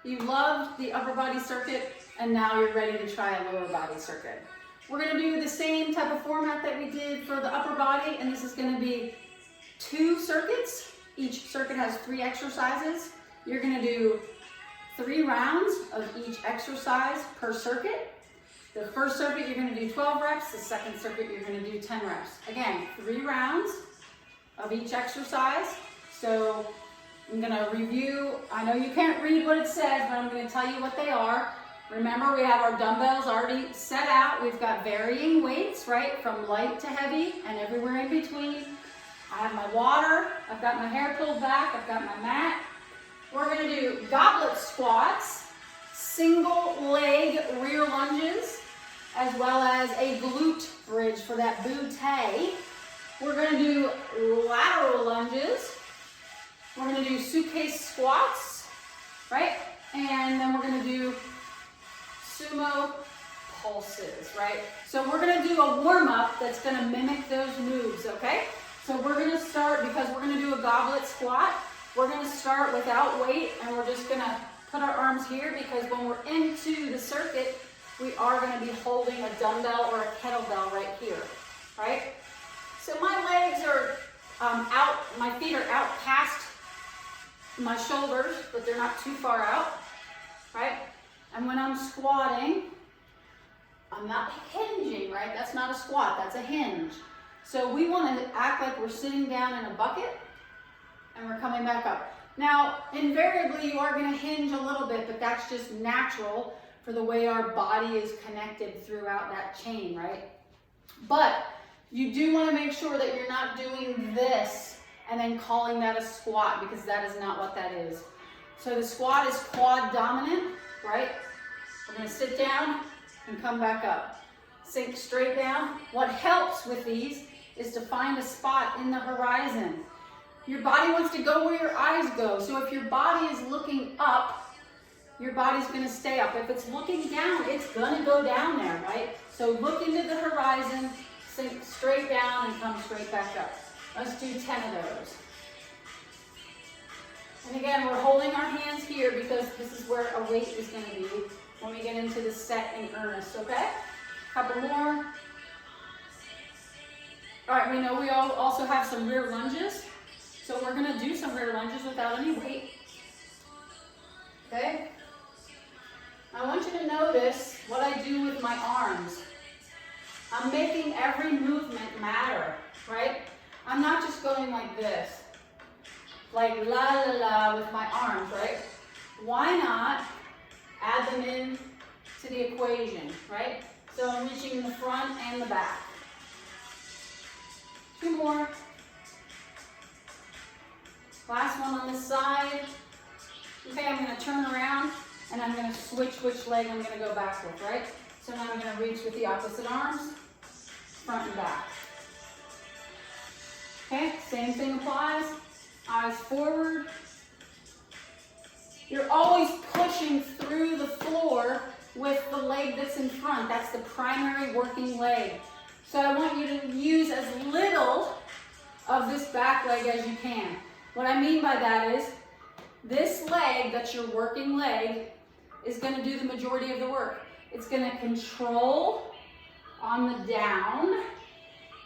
You loved the upper body circuit, and now you're ready to try a lower body circuit. We're gonna do the same type of format that we did for the upper body, and this is gonna be 2 circuits. Each circuit has 3 exercises. You're gonna do 3 rounds of each exercise per circuit. The first circuit, you're gonna do 12 reps. The second circuit, you're gonna do 10 reps. Again, 3 rounds of each exercise. So I'm gonna review. I know you can't read what it says, but I'm gonna tell you what they are. Remember, we have our dumbbells already set out. We've got varying weights, right? From light to heavy and everywhere in between. I have my water. I've got my hair pulled back. I've got my mat. We're gonna do goblet squats, single leg rear lunges, as well as a glute bridge for that bootay. We're gonna do lateral lunges. We're gonna do suitcase squats, right? And then we're gonna do sumo pulses, right? So we're gonna do a warm-up that's gonna mimic those moves, okay? So we're gonna start, because we're gonna do a goblet squat, we're gonna start without weight, and we're just gonna put our arms here, because when we're into the circuit, we are gonna be holding a dumbbell or a kettlebell right here, right? So my legs are out, my feet are out past my shoulders, but they're not too far out, right? And when I'm squatting, I'm not hinging, right? That's not a squat, that's a hinge. So we want to act like we're sitting down in a bucket and we're coming back up. Now, invariably, you are going to hinge a little bit, but that's just natural for the way our body is connected throughout that chain, right? But you do want to make sure that you're not doing this and then calling that a squat, because that is not what that is. So the squat is quad dominant, right? We're going to sit down and come back up. Sink straight down. What helps with these is to find a spot in the horizon. Your body wants to go where your eyes go. So if your body is looking up, your body's going to stay up. If it's looking down, it's going to go down there, right? So look into the horizon, sink straight down, and come straight back up. Let's do 10 of those. And again, we're holding our hands here because this is where a weight is going to be when we get into the set in earnest, okay? Couple more. All right, we know we also have some rear lunges. So we're going to do some rear lunges without any weight. Okay? I want you to notice what I do with my arms. I'm making every movement matter, right? I'm not just going like this, like la la la with my arms, right? Why not add them in to the equation, right? So I'm reaching in the front and the back. 2 more. Last one on this side. Okay, I'm going to turn around and I'm going to switch which leg I'm going to go back with, right? So now I'm going to reach with the opposite arms, front and back. Okay, same thing applies. Eyes forward. You're always pushing through the floor with the leg that's in front. That's the primary working leg. So I want you to use as little of this back leg as you can. What I mean by that is this leg, that's your working leg, is going to do the majority of the work. It's going to control on the down.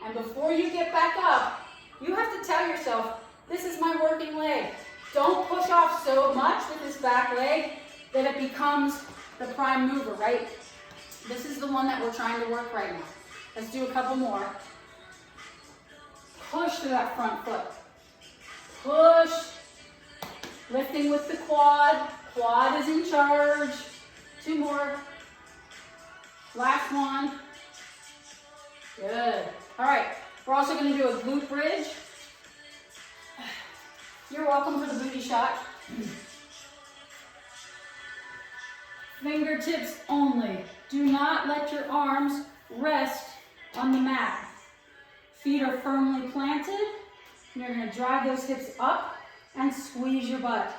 And before you get back up, you have to tell yourself, this is my working leg. Don't push off so much with this back leg that it becomes the prime mover, right? This is the one that we're trying to work right now. Let's do a couple more. Push through that front foot. Push. Lifting with the quad. Quad is in charge. 2 more. Last one. Good. All right. We're also going to do a glute bridge. You're welcome for the booty shot. Fingertips only. Do not let your arms rest on the mat. Feet are firmly planted. You're going to drive those hips up and squeeze your butt.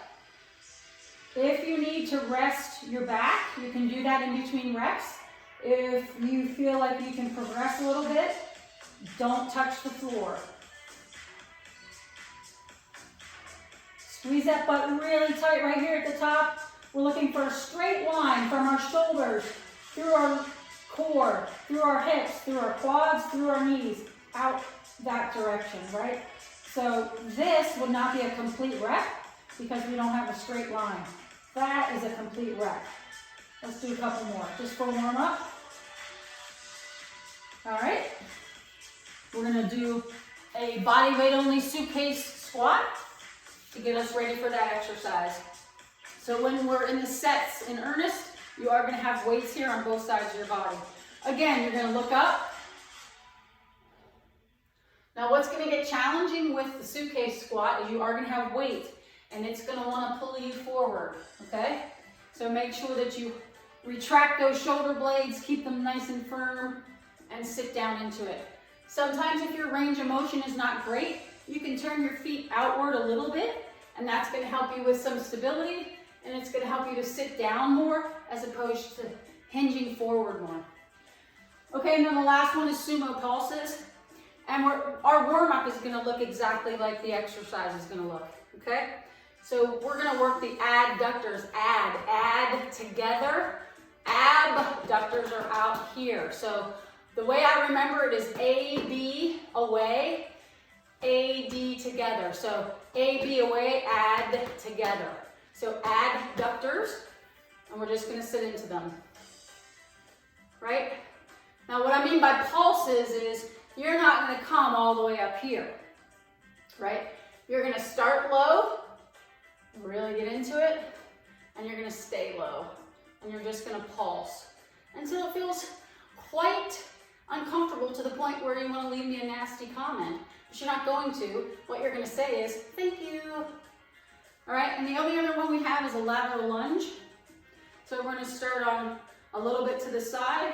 If you need to rest your back, you can do that in between reps. If you feel like you can progress a little bit, don't touch the floor. Squeeze that butt really tight right here at the top. We're looking for a straight line from our shoulders, through our core, through our hips, through our quads, through our knees, out that direction, right? So this would not be a complete rep because we don't have a straight line. That is a complete rep. Let's do a couple more, just for warm up. All right. We're gonna do a body weight only suitcase squat to get us ready for that exercise. So when we're in the sets in earnest, you are gonna have weights here on both sides of your body. Again, you're gonna look up. Now what's gonna get challenging with the suitcase squat is you are gonna have weight and it's gonna wanna pull you forward, okay? So make sure that you retract those shoulder blades, keep them nice and firm, and sit down into it. Sometimes if your range of motion is not great, you can turn your feet outward a little bit, and that's gonna help you with some stability, and it's gonna help you to sit down more as opposed to hinging forward more. Okay, and then the last one is sumo pulses. And our warm-up is gonna look exactly like the exercise is gonna look, okay? So we're gonna work the adductors, add together. Abductors are out here. So the way I remember it is A-B away, A-D together. So A-B away, add together. So adductors, and we're just gonna sit into them, right? Now what I mean by pulses is you're not gonna come all the way up here, right? You're gonna start low, really get into it, and you're gonna stay low. And you're just gonna pulse until it feels quite uncomfortable to the point where you wanna leave me a nasty comment. But you're not going to. What you're gonna say is, thank you. All right, and the only other one we have is a lateral lunge. So we're gonna start on a little bit to the side,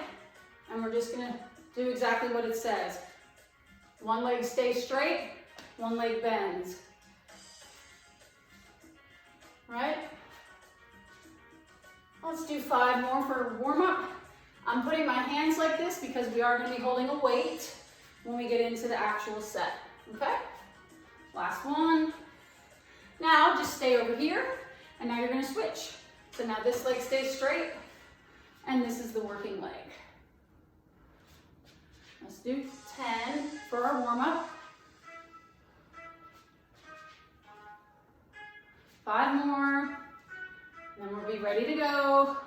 and we're just gonna do exactly what it says. One leg stays straight, one leg bends. Right? Let's do 5 more for warm up. I'm putting my hands like this because we are going to be holding a weight when we get into the actual set. Okay? Last one. Now just stay over here, and now you're going to switch. So now this leg stays straight, and this is the working leg. Let's do 10 for our warm up. 5 more. Then we'll be ready to go.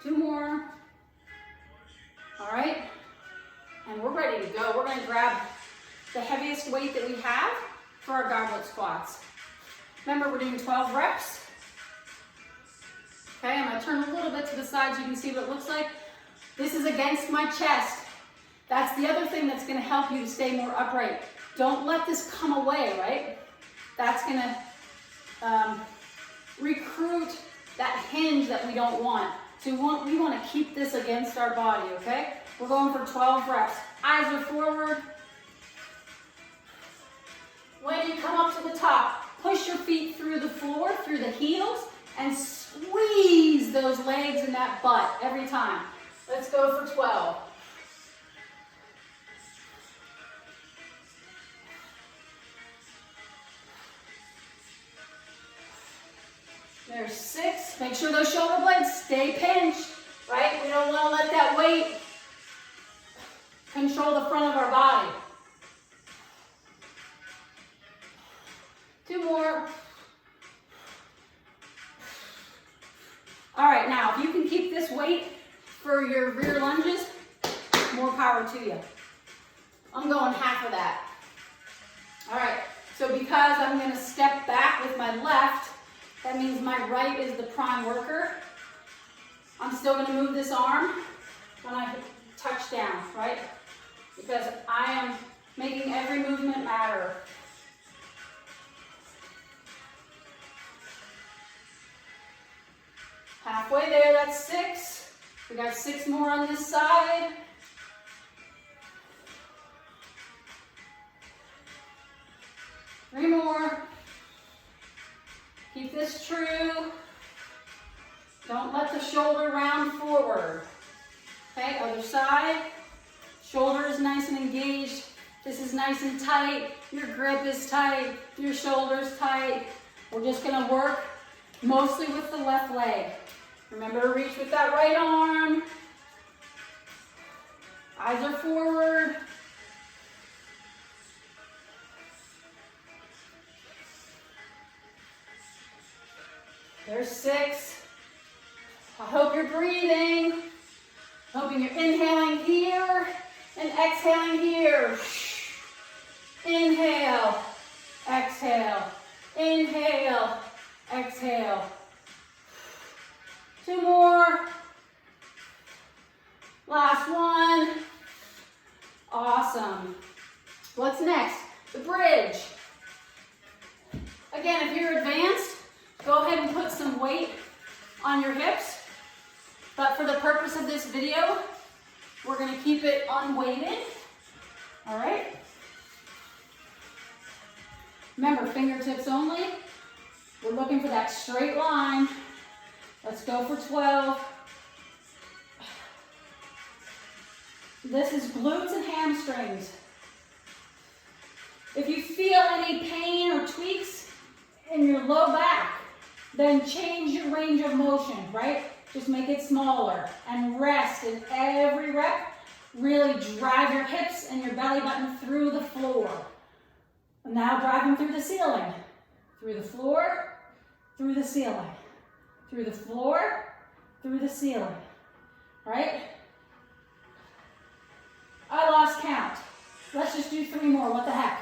2 more. All right. And we're ready to go. We're going to grab the heaviest weight that we have for our goblet squats. Remember, we're doing 12 reps. Okay, I'm going to turn a little bit to the side so you can see what it looks like. This is against my chest. That's the other thing that's going to help you to stay more upright. Don't let this come away, right? That's gonna recruit that hinge that we don't want. So we want to keep this against our body, okay? We're going for 12 reps. Eyes are forward. When you come up to the top, push your feet through the floor, through the heels, and squeeze those legs and that butt every time. Let's go for 12. There's 6. Make sure those shoulder blades stay pinched, right? We don't want to let that weight control the front of our body. 2 more. All right, now if you can keep this weight for your rear lunges, more power to you. I'm going half of that. All right, so because I'm going to step back with my left, that means my right is the prime worker. I'm still going to move this arm when I touch down, right? Because I am making every movement matter. Halfway there, that's 6. We got 6 more on this side. Three more. Keep this true. Don't let the shoulder round forward. Okay, other side. Shoulder is nice and engaged. This is nice and tight. Your grip is tight. Your shoulder's tight. We're just gonna work mostly with the left leg. Remember to reach with that right arm. Eyes are forward. There's 6. I hope you're breathing. Hoping you're inhaling here and exhaling here. Inhale, exhale, inhale, exhale. 2 more. Last one. Awesome. What's next? The bridge. Again, if you're advanced, go ahead and put some weight on your hips. But for the purpose of this video, we're going to keep it unweighted. All right? Remember, fingertips only. We're looking for that straight line. Let's go for 12. This is glutes and hamstrings. If you feel any pain or tweaks in your low back, then change your range of motion, right? Just make it smaller and rest in every rep. Really drive your hips and your belly button through the floor. Now drive them through the ceiling. Through the floor, through the ceiling. Through the floor, through the ceiling. Right? I lost count. Let's just do 3 more. What the heck?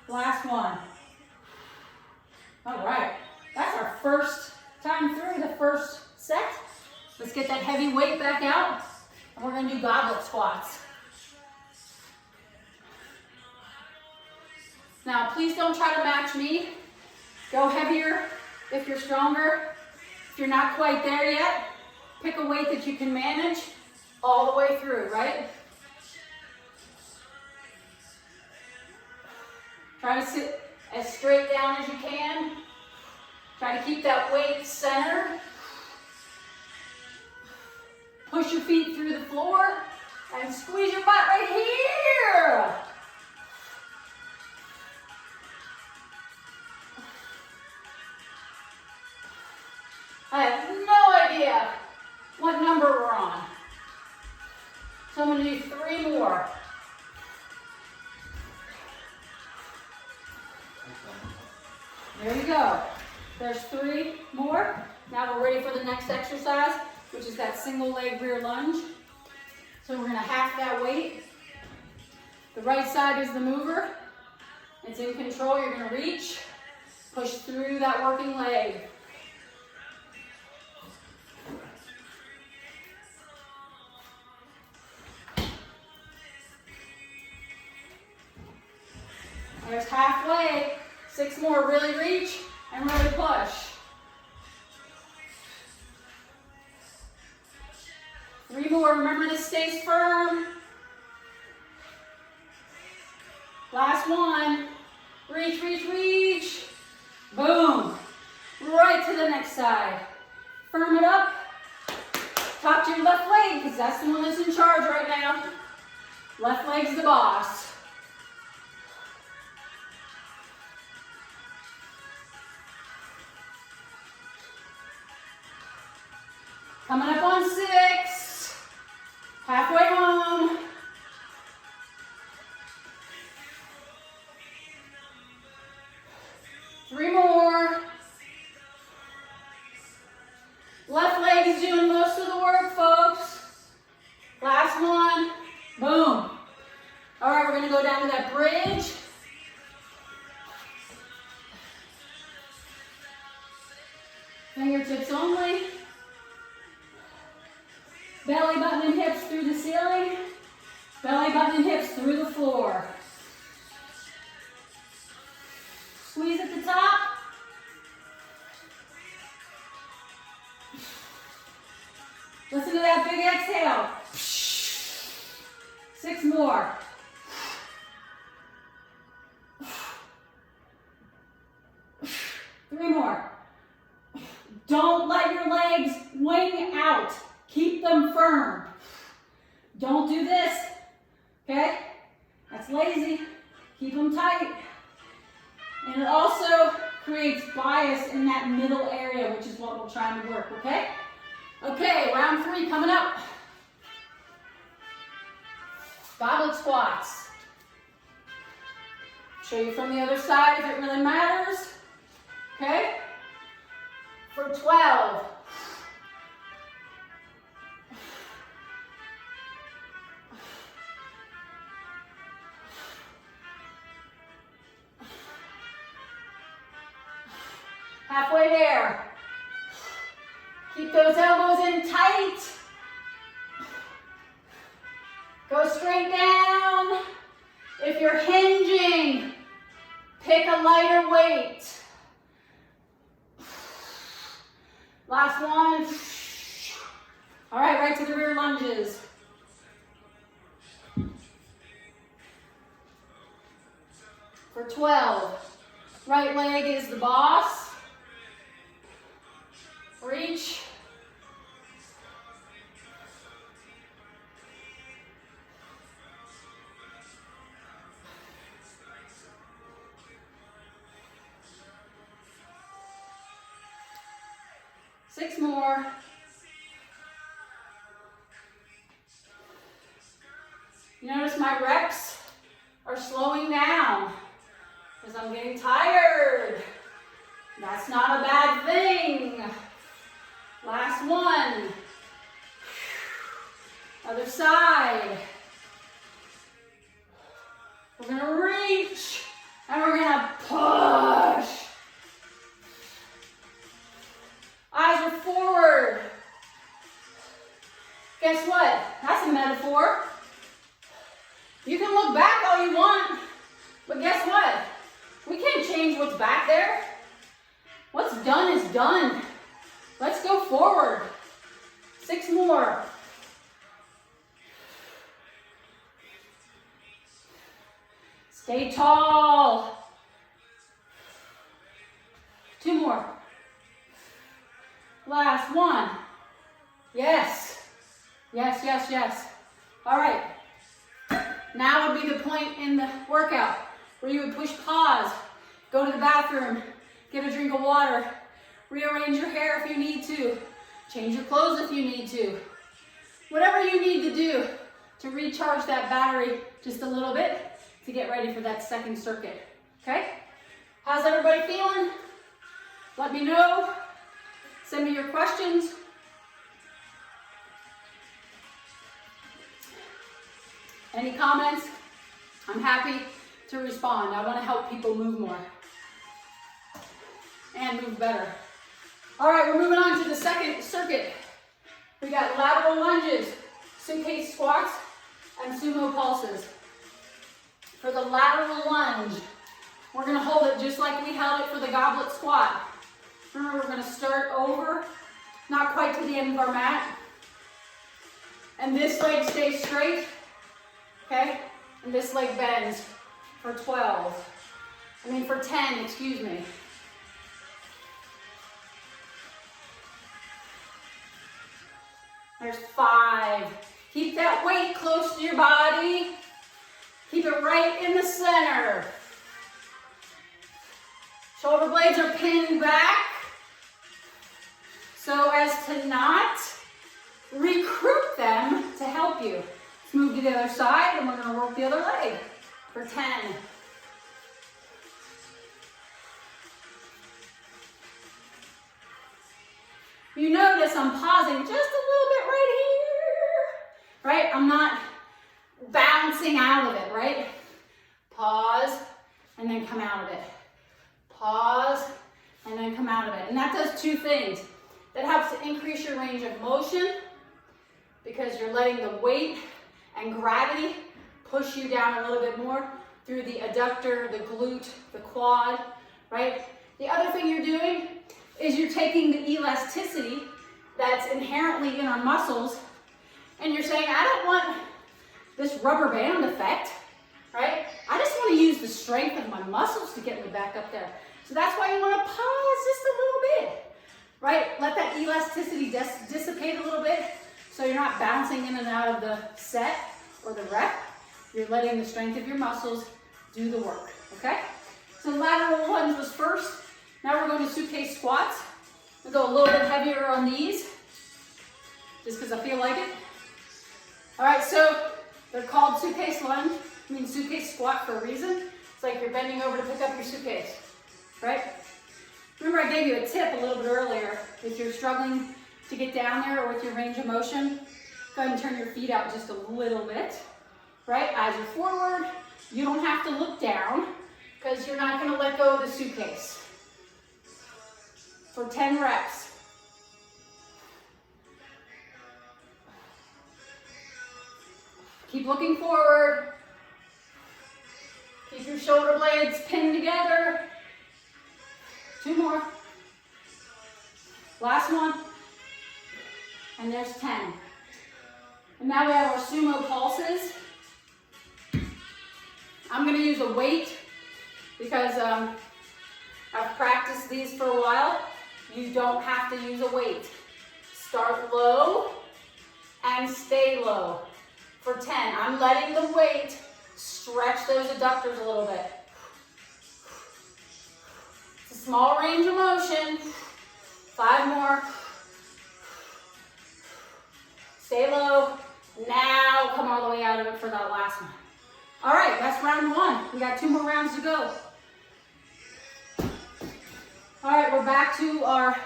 Last one. All right. That's our first time through the first set. Let's get that heavy weight back out. And we're going to do goblet squats. Now, please don't try to match me. Go heavier if you're stronger. If you're not quite there yet, pick a weight that you can manage all the way through, right? Try to sit as straight down as you can. Try to keep that weight centered. Push your feet through the floor and squeeze your butt right here. I have no idea what number we're on. So I'm going to do 3 more. There you go. There's 3 more. Now we're ready for the next exercise, which is that single leg rear lunge. So we're going to half that weight. The right side is the mover. It's in control. You're going to reach, push through that working leg. There's halfway. 6 more. Really reach and really push. 3 more. Remember, this stays firm. Last one. Reach, reach, reach. Boom. Right to the next side. Firm it up. Talk to your left leg because that's the one that's in charge right now. Left leg's the boss. Coming up on 6. Halfway home. Three more. Left leg is doing most of the work, folks. Last one. Boom. All right, we're going to go down to that bridge. Fingertips only. Belly button and hips through the ceiling. Belly button and hips through the floor. Squeeze at the top. Listen to that big exhale. 6 more. Three more. Don't let your legs wing out. Keep them firm. Don't do this, okay? That's lazy. Keep them tight. And it also creates bias in that middle area, which is what we're trying to work, okay? Okay, round 3 coming up. Goblet squats. Show you from the other side if it really matters. Okay? For 12. Halfway there. Keep those elbows in tight. Go straight down. If you're hinging, pick a lighter weight. Last one. All right, right to the rear lunges. For 12, right leg is the boss. Reach. Six more. You notice my reps are slowing down because I'm getting tired. That's not a bad thing. Last one. Other side. We're gonna reach and we're gonna push. Eyes are forward. Guess what? That's a metaphor. You can look back all you want, but guess what? We can't change what's back there. What's done is done. Let's go forward. 6 more. Stay tall. 2 more. Last one. Yes. Yes, yes, yes. All right. Now would be the point in the workout where you would push pause, go to the bathroom, get a drink of water, rearrange your hair if you need to, change your clothes if you need to. Whatever you need to do to recharge that battery just a little bit to get ready for that second circuit, okay? How's everybody feeling? Let me know. Send me your questions. Any comments? I'm happy to respond. I want to help people move more and move better. All right, we're moving on to the second circuit. We got lateral lunges, suitcase squats, and sumo pulses. For the lateral lunge, we're going to hold it just like we held it for the goblet squat. Remember, we're going to start over, not quite to the end of our mat. And this leg stays straight, okay? And this leg bends for 10, excuse me. There's 5. Keep that weight close to your body. Keep it right in the center. Shoulder blades are pinned back so as to not recruit them to help you. Let's move to the other side and we're going to work the other leg for 10. You notice I'm pausing just a little bit right here, right? I'm not bouncing out of it, right? Pause and then come out of it. Pause and then come out of it. And that does 2 things. That helps to increase your range of motion because you're letting the weight and gravity push you down a little bit more through the adductor, the glute, the quad, right? The other thing you're doing is you're taking the elasticity that's inherently in our muscles and you're saying, I don't want this rubber band effect, right? I just want to use the strength of my muscles to get me back up there. So that's why you want to pause just a little bit, right? Let that elasticity dissipate a little bit so you're not bouncing in and out of the set or the rep. You're letting the strength of your muscles do the work, okay? So lateral lunge we're going to suitcase squats. I'll go a little bit heavier on these, just because I feel like it. All right, so they're called suitcase lunge, I mean suitcase squat for a reason. It's like you're bending over to pick up your suitcase, right? Remember I gave you a tip a little bit earlier. If you're struggling to get down there or with your range of motion, go ahead and turn your feet out just a little bit, right? Eyes are forward. You don't have to look down because you're not going to let go of the suitcase. For 10 reps. Keep looking forward. Keep your shoulder blades pinned together. 2 more. Last one. And there's 10. And now we have our sumo pulses. I'm going to use a weight because I've practiced these for a while. You don't have to use a weight. Start low and stay low for 10. I'm letting the weight stretch those adductors a little bit. It's a small range of motion. 5 more. Stay low. Now come all the way out of it for that last one. All right, that's round 1. We got 2 more rounds to go. All right, we're back to our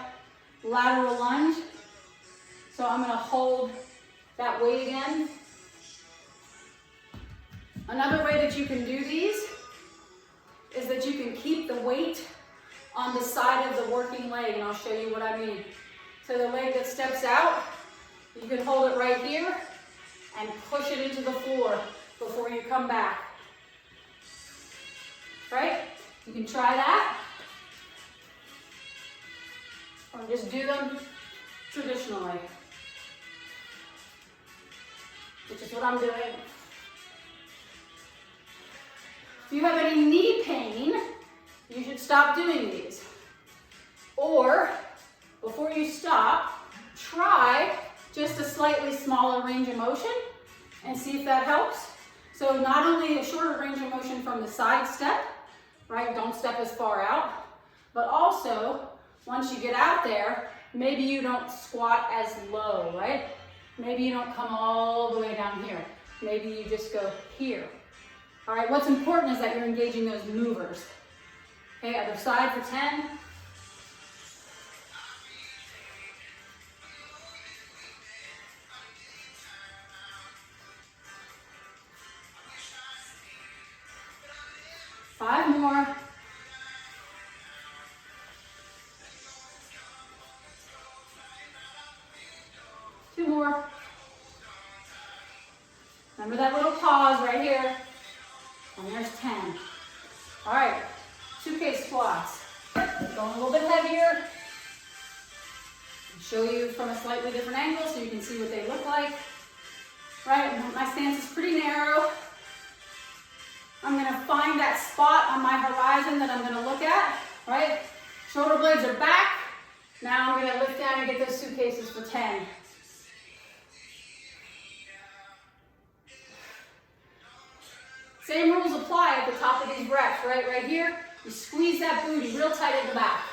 lateral lunge. So I'm gonna hold that weight again. Another way that you can do these is that you can keep the weight on the side of the working leg, and I'll show you what I mean. So the leg that steps out, you can hold it right here and push it into the floor before you come back. Right? You can try that. Or just do them traditionally, which is what I'm doing. If you have any knee pain, you should stop doing these. Or, before you stop, try just a slightly smaller range of motion and see if that helps. So not only a shorter range of motion from the side step, right? Don't step as far out, but also once you get out there, maybe you don't squat as low, right? Maybe you don't come all the way down here. Maybe you just go here. All right, what's important is that you're engaging those movers. Okay, other side for 10. Five more. Two more. Remember that little pause right here. And there's 10. All right, suitcase squats. Going a little bit heavier. I'll show you from a slightly different angle so you can see what they look like. Right, my stance is pretty narrow. I'm gonna find that spot on my horizon that I'm gonna look at, right? Shoulder blades are back. Now I'm gonna lift down and get those suitcases for 10. Same rules apply at the top of these reps, right? Right here, you squeeze that booty real tight at the back.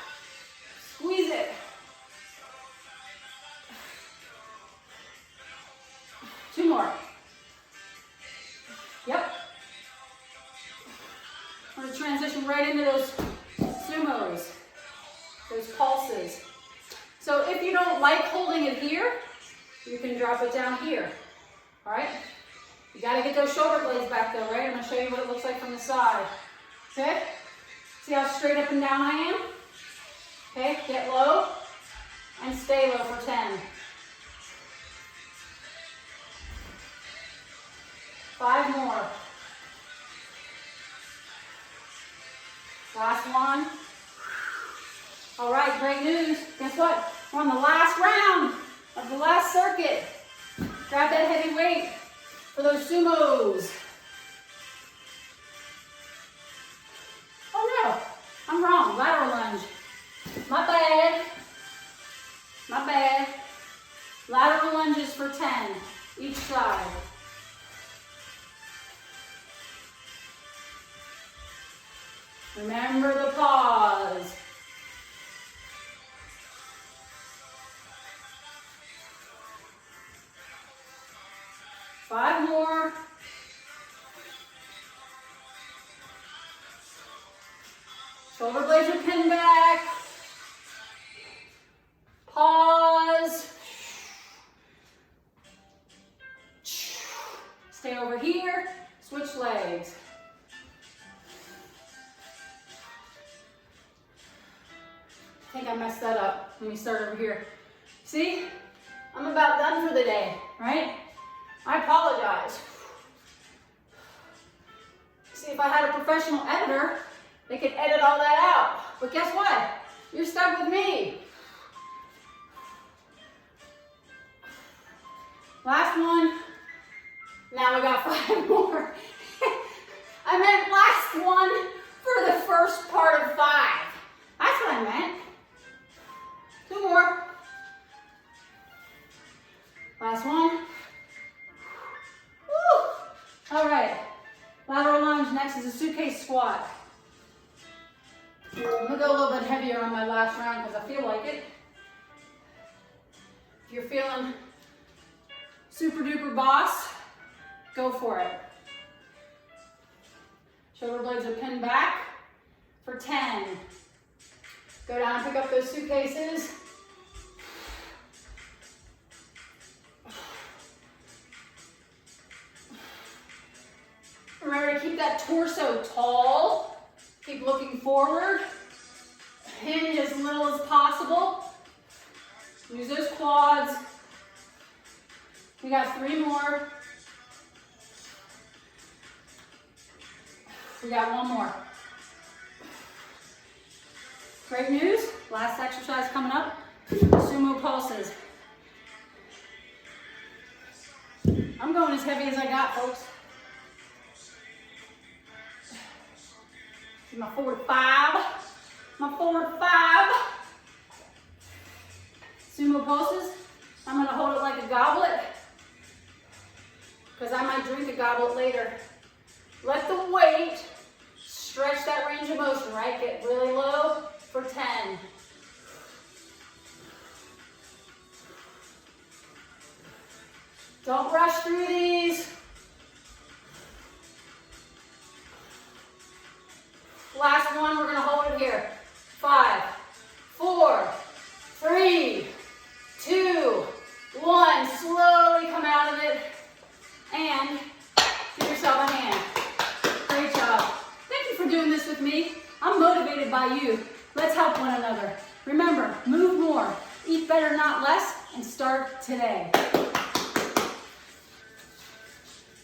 Squeeze it. 2 more. Yep. We're going to transition right into those sumos, those pulses. So if you don't like holding it here, you can drop it down here. All right? You got to get those shoulder blades back though, right? I'm going to show you what it looks like from the side. Okay? See how straight up and down I am? Okay, get low and stay low for 10. 5 more. Last one. All right, great news. Guess what? We're on the last round of the last circuit. Grab that heavy weight for those sumos. Oh no, I'm wrong. Lateral lunge. My bad. My bad. Lateral lunges for 10, each side. Remember the pause. Shoulder blades are pinned back. Pause. Stay over here. Switch legs. I think I messed that up. Let me start over here. See? I'm about done for the day, right? I apologize. See, if I had a professional editor, they could edit all that out. But guess what? You're stuck with me. Last one. Now we got 5 more. I meant last one for the first part of 5. That's what I meant. 2 more. Last one. Woo. All right. Lateral lunge. Next is a suitcase squat. I'm going to go a little bit heavier on my last round because I feel like it. If you're feeling super duper boss, go for it. Shoulder blades are pinned back for 10. Go down and pick up those suitcases. Remember to keep that torso tall. Keep looking forward. Hinge as little as possible. Use those quads. We got 3 more. We got 1 more. Great news. Last exercise coming up. Sumo pulses. I'm going as heavy as I got, folks. My forward 5. My forward 5. Sumo pulses. I'm going to hold it like a goblet because I might drink a goblet later. Let the weight stretch that range of motion, right? Get really low for 10. Don't rush through these. Last one, we're gonna hold it here. 5, 4, 3, 2, 1. Slowly come out of it and give yourself a hand. Great job. Thank you for doing this with me. I'm motivated by you. Let's help one another. Remember, move more, eat better, not less, and start today.